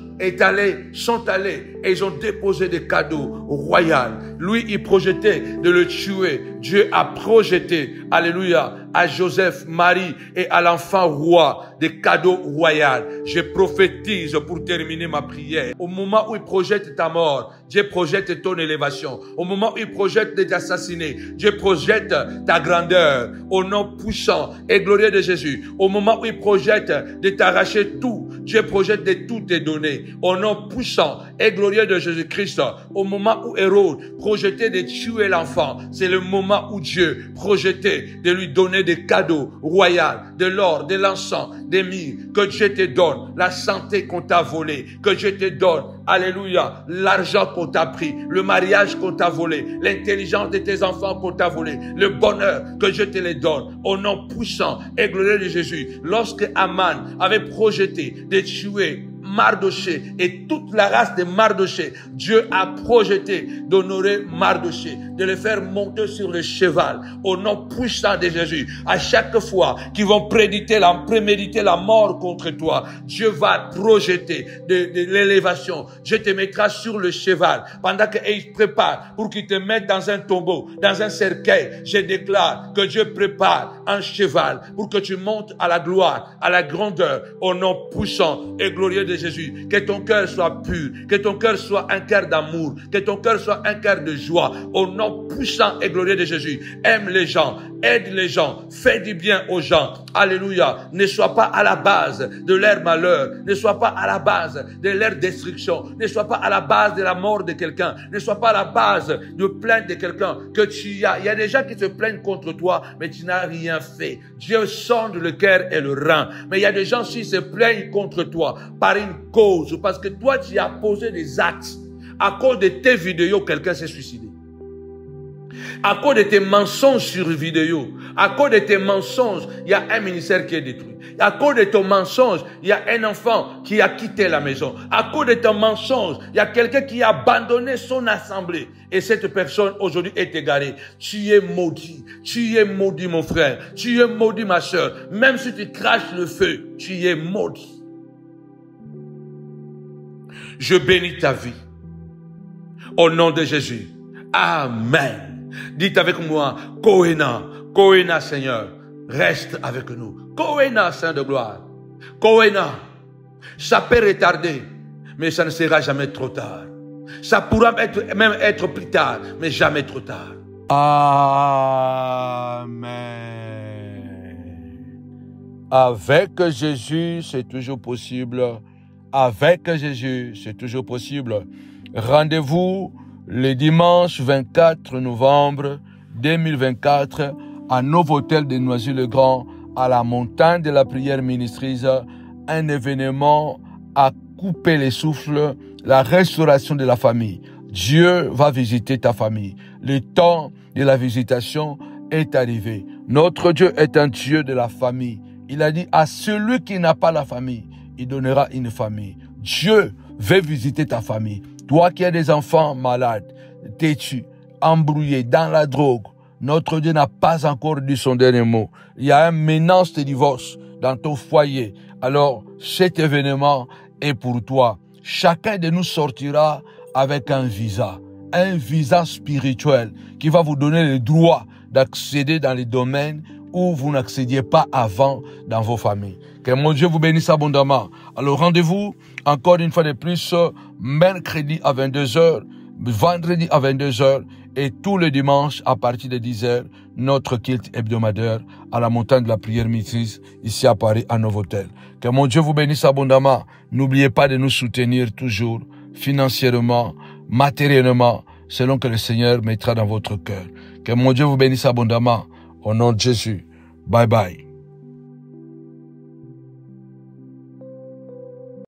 sont allés et ils ont déposé des cadeaux royaux. Lui, il projetait de le tuer. Dieu a projeté, alléluia, à Joseph, Marie et à l'enfant roi des cadeaux royaux. Je prophétise pour terminer ma prière. Au moment où il projette ta mort, Dieu projette ton élévation. Au moment où il projette de t'assassiner, Dieu projette ta grandeur. Au nom puissant et glorieux de Jésus. Au moment où il projette de t'arracher tout, Dieu projette de tout te donner. Au nom puissant et glorieux de Jésus-Christ. Au moment où Hérode projetait de tuer l'enfant, c'est le moment où Dieu projetait de lui donner des cadeaux royaux, de l'or, de l'encens, des myrrhes, que Dieu te donne, la santé qu'on t'a volée, que Dieu te donne, alléluia, l'argent qu'on t'a pris, le mariage qu'on t'a volé, l'intelligence de tes enfants qu'on t'a volé, le bonheur que Dieu te les donne, au nom puissant et glorieux de Jésus. Lorsque Aman avait projeté de tuer Mardoché et toute la race de Mardoché, Dieu a projeté d'honorer Mardoché, de le faire monter sur le cheval au nom puissant de Jésus. À chaque fois qu'ils vont préméditer la mort contre toi, Dieu va projeter de l'élévation. Dieu te mettra sur le cheval pendant qu'il te prépare pour qu'il te mette dans un tombeau, dans un cercueil. Je déclare que Dieu prépare un cheval pour que tu montes à la gloire, à la grandeur, au nom puissant et glorieux de Jésus. Que ton cœur soit pur, que ton cœur soit un cœur d'amour, que ton cœur soit un cœur de joie, au nom puissant et glorieux de Jésus. Aime les gens, aide les gens, fais du bien aux gens. Alléluia. Ne sois pas à la base de leur malheur, ne sois pas à la base de leur destruction, ne sois pas à la base de la mort de quelqu'un, ne sois pas à la base de plainte de quelqu'un que tu as. Il y a des gens qui se plaignent contre toi, mais tu n'as rien fait. Dieu sonde le cœur et le rein. Mais il y a des gens qui se plaignent contre toi par une cause, parce que toi tu as posé des actes. À cause de tes vidéos, quelqu'un s'est suicidé. À cause de tes mensonges sur vidéo, à cause de tes mensonges, il y a un ministère qui est détruit. À cause de ton mensonge, il y a un enfant qui a quitté la maison. À cause de ton mensonge, il y a quelqu'un qui a abandonné son assemblée. Et cette personne aujourd'hui est égarée. Tu es maudit. Tu es maudit, mon frère. Tu es maudit, ma soeur. Même si tu craches le feu, tu es maudit. Je bénis ta vie. Au nom de Jésus. Amen. Dites avec moi, Kohéna, Kohéna, Seigneur, reste avec nous. Kohéna, Saint de gloire. Kohéna, ça peut retarder, mais ça ne sera jamais trop tard. Ça pourra même être plus tard, mais jamais trop tard. Amen. Avec Jésus, c'est toujours possible. Avec Jésus, c'est toujours possible. Rendez-vous le dimanche 24 novembre 2024 à Novotel de Noisy-le-Grand, à la montagne de la prière ministrise, un événement à couper les souffles, la restauration de la famille. Dieu va visiter ta famille. Le temps de la visitation est arrivé. Notre Dieu est un Dieu de la famille. Il a dit à celui qui n'a pas la famille, il donnera une famille. Dieu veut visiter ta famille. Toi qui as des enfants malades, têtus, embrouillés dans la drogue, notre Dieu n'a pas encore dit son dernier mot. Il y a une menace de divorce dans ton foyer. Alors, cet événement est pour toi. Chacun de nous sortira avec un visa spirituel qui va vous donner le droit d'accéder dans les domaines où vous n'accédiez pas avant dans vos familles. Que mon Dieu vous bénisse abondamment. Alors rendez-vous encore une fois de plus mercredi à 22h, vendredi à 22h et tous les dimanches à partir de 10h, notre culte hebdomadaire à la montagne de la prière ministrise ici à Paris à Novotel. Que mon Dieu vous bénisse abondamment. N'oubliez pas de nous soutenir toujours financièrement, matériellement, selon que le Seigneur mettra dans votre cœur. Que mon Dieu vous bénisse abondamment. Au nom de Jésus. Bye bye.